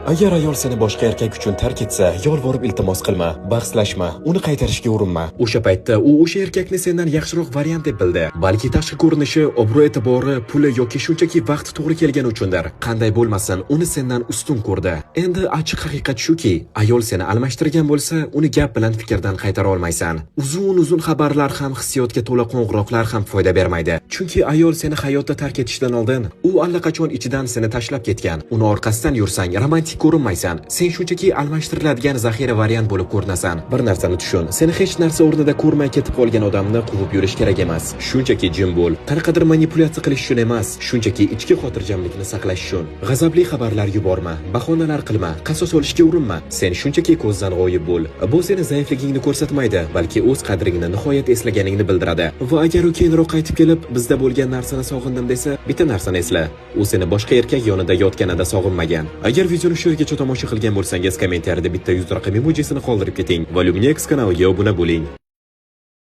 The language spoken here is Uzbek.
Agar ayol seni boshqa erkak uchun tark etsa, yolvorib iltimos qilma, bahslashma, uni qaytarishga urinma. O'sha paytda u o'sha erkakni sendan yaxshiroq variant deb bildi. Balki tashqi ko'rinishi, obro'-e'tibori, puli yoki shunchaki vaqt to'g'ri kelgani uchundir. Qanday bo'lmasin, uni sendan ustun ko'rdi. Endi ochiq haqiqat shuki, ayol seni almashtirgan bo'lsa, uni gap bilan fikrdan qaytara olmaysan. Uzun xabarlar ham, hissiyotga to'la qo'ng'iroqlar ham foyda bermaydi. Chunki ayol seni hayotda tark etishdan oldin, u allaqachon ichidan seni tashlab ketgan. Uni orqasidan yursang, romantik ko'rinmaysan. Sen shunchaki almashtiriladigan zaxira variant bo'lib ko'rinasan. Bir narsani tushun, seni hech narsa o'rnida ko'rmay ketib qolgan odamni quvib yurish kerak emas. Shunchaki jim bo'l. Qanaqadir manipulyatsiya qilish uchun emas, shunchaki ichki xotirjamlikni saqlash uchun. G'azabli xabarlar yuborma, bahonalar qilma, qasos olishga urinma. Sen shunchaki ko'zdan g'oyib bo'l. Bu seni zaifligingni ko'rsatmaydi, balki o'z qadringni nihoyat eslaganingni bildiradi. Va agar u keyinroq qaytib kelib, bizda bo'lgan narsani sog'indim desa, bitta narsani esla. U seni boshqa erkak yonida yotganida sog'inmagan. Agar videoni shu yergacha tomosha qilgan bo'lsangiz, kommentariyada bitta 100 raqam emojisini qoldirib keting va Luminex kanaliga obuna bo'ling.